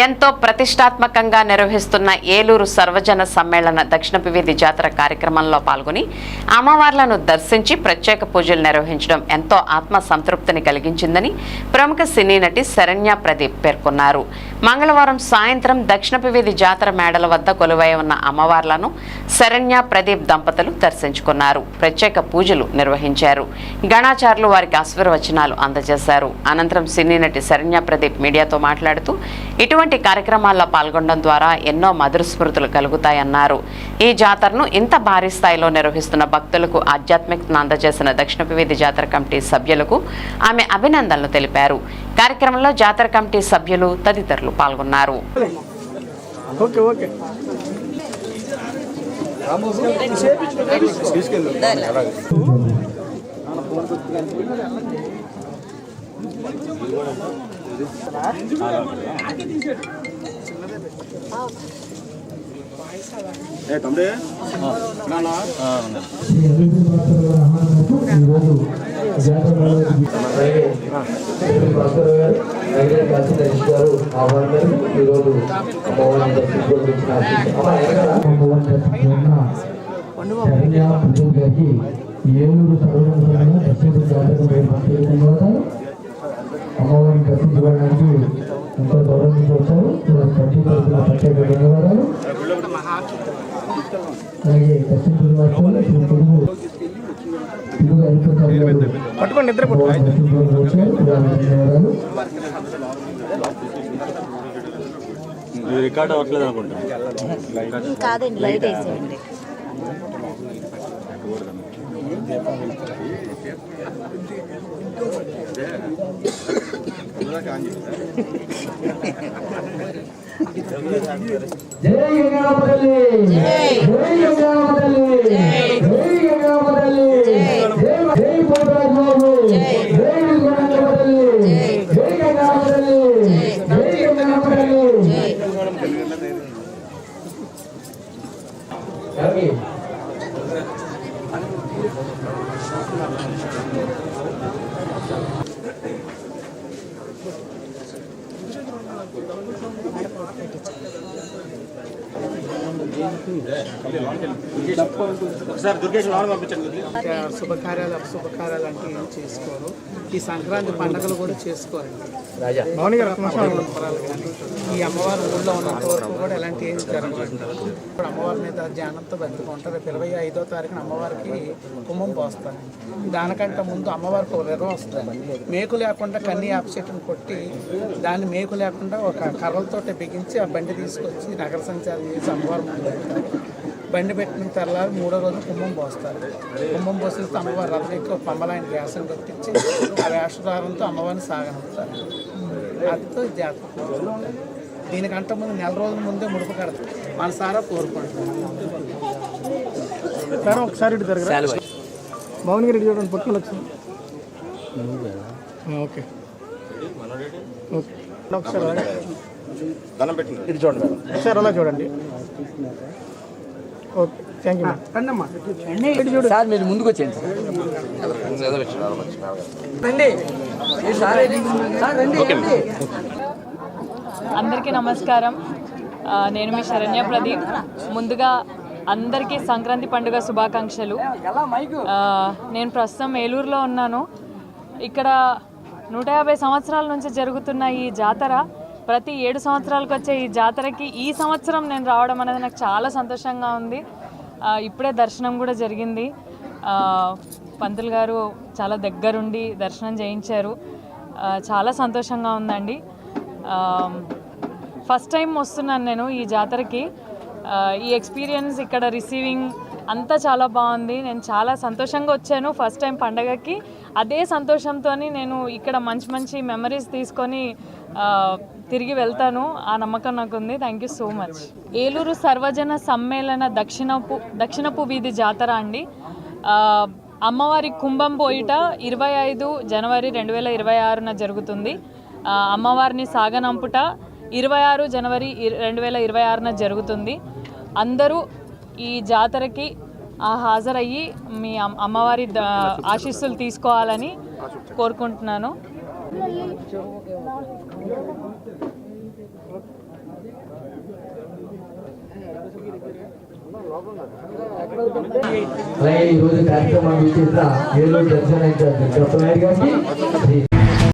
ఎంతో ప్రతిష్టాత్మకంగా నిర్వహిస్తున్న ఏలూరు సర్వజన సమ్మేళన దక్షిణపు వీధి జాతర కార్యక్రమంలో పాల్గొని అమ్మవార్లను దర్శించి ప్రత్యేక పూజలు నిర్వహించడం ఎంతో ఆత్మ సంతృప్తిని కలిగించిందని ప్రముఖ సినీ నటి శరణ్య ప్రదీప్ పేర్కొన్నారు. మంగళవారం సాయంత్రం దక్షిణపు వీధి జాతర మేడల వద్ద కొలువై ఉన్న అమ్మవార్లను శరణ్య ప్రదీప్ దంపతులు దర్శించుకున్నారు. ప్రత్యేక పూజలు నిర్వహించారు. గణాచారులు వారికి ఆశీర్వచనాలు అందజేశారు. అనంతరం సినీ నటి శరణ్య ప్రదీప్ మీడియాతో మాట్లాడుతూ ఇటువంటి కార్యక్రమాల్లో పాల్గొనడం ద్వారా ఎన్నో మధుర స్మృతులు కలుగుతాయన్నారు. ఈ జాతరను ఇంత భారీ స్థాయిలో నిర్వహిస్తున్న భక్తులకు ఆధ్యాత్మికతను అందజేసిన దక్షిణపు వీధి జాతర కమిటీ సభ్యులకు ఆమె అభినందనలు తెలిపారు. కార్యక్రమంలో జాతర కమిటీ సభ్యులు తదితరులు పాల్గొన్నారు. ఏలూరు సర్వజన అమ్మవారిని దర్శించుకోవడానికి ఎంతో దూరం నుంచి వచ్చారు. ప్రత్యేక ధన్యవాదాలు. అలాగే దర్శించుకున్న రికార్డ్ అవ్వట్లేదు అనుకుంటా. కాదండి, లైట్ వేసేయండి. జై గంగామతల్లి, జై గంగామతల్లి, జై గంగామతల్లి, జై పోతరాజు, జై గంగామతల్లి, జై గంగామతల్లి, జై గంగామతల్లి. శుభకార్యాలు అశుభకార్యాలు అంటే ఏం చేసుకోరు. ఈ సంక్రాంతి పండుగలు కూడా చేసుకోరండి. ఈ అమ్మవారి ఊళ్ళో ఉన్నంత వరకు కూడా ఎలాంటి ఏం జరగదంటారు. ఇప్పుడు అమ్మవారి మీద ధ్యానంతో బతుకుంటారు. 25వ తారీఖున అమ్మవారికి కుంభం పోస్తారు. దానికంటే ముందు అమ్మవారికి ఒక విరవం వస్తుంది. మేకు లేకుండా కన్నీ యాప చెట్టును కొట్టి దాన్ని మేకు లేకుండా ఒక కర్రలతో బిగించి ఆ బండి తీసుకొచ్చి నగర సంచారం చేసి అమ్మవారి ముందు పెడతారు. బండి పెట్టిన తెల్లారి 3వ రోజు కుంభం పోస్తారు. కుంభం పోసిస్తే అమ్మవారి రథం ఎక్కువ పంబలాయన వేషం కట్టించి ఆ వేషధారంతో అమ్మవారిని సాగనంపుతారు. అదితో జాతర. దీనికంటే ముందు 4 రోజుల ముందే ముడుపు కడతారు. మనసారా కోరుకుంటారు. ఒకసారి భవన్ గారు చూడండి. పొట్టులు వచ్చింది. ఓకే ఒకసారి ఒకసారి అలా చూడండి. Okay, thank you. సార్ మీరు ముందుకు వచ్చేయండి. అందరికీ నమస్కారం. నేను మీ శరణ్య ప్రదీప్. ముందుగా అందరికీ సంక్రాంతి పండుగ శుభాకాంక్షలు. నేను ప్రస్తుతం ఏలూరులో ఉన్నాను. ఇక్కడ 150 సంవత్సరాల నుంచి జరుగుతున్న ఈ జాతర, ప్రతి 7 సంవత్సరాలకు వచ్చే ఈ జాతరకి ఈ సంవత్సరం నేను రావడం అనేది నాకు చాలా సంతోషంగా ఉంది. ఇప్పుడే దర్శనం కూడా జరిగింది. పంతులు గారు చాలా దగ్గరుండి దర్శనం చేయించారు. చాలా సంతోషంగా ఉందండి. ఫస్ట్ టైం వస్తున్నాను నేను ఈ జాతరకి. ఈ ఎక్స్పీరియన్స్, ఇక్కడ రిసీవింగ్ అంతా చాలా బాగుంది. నేను చాలా సంతోషంగా వచ్చాను ఫస్ట్ టైం పండగకి. అదే సంతోషంతో నేను ఇక్కడ మంచి మంచి మెమరీస్ తీసుకొని తిరిగి వెళ్తాను. ఆ నమ్మకం నాకుంది. Thank you so much. Eluru సర్వజన సమ్మేళన దక్షిణపు వీధి జాతర అండి. అమ్మవారి కుంభం పోయిట 25 జనవరి 2026న జరుగుతుంది. అమ్మవారిని సాగనంపుట 26 జనవరి 2026న జరుగుతుంది. అందరూ ఈ జాతరకి హాజరయ్యి మీ అమ్మవారి ఆశీస్సులు తీసుకోవాలని కోరుకుంటున్నాను. అలాగే ఈ రోజు కార్యక్రమం ఇచ్చేసిన ఏలూరు దర్శన ఇన్ఛార్జ్ డాక్టర్ నాయుడు గారికి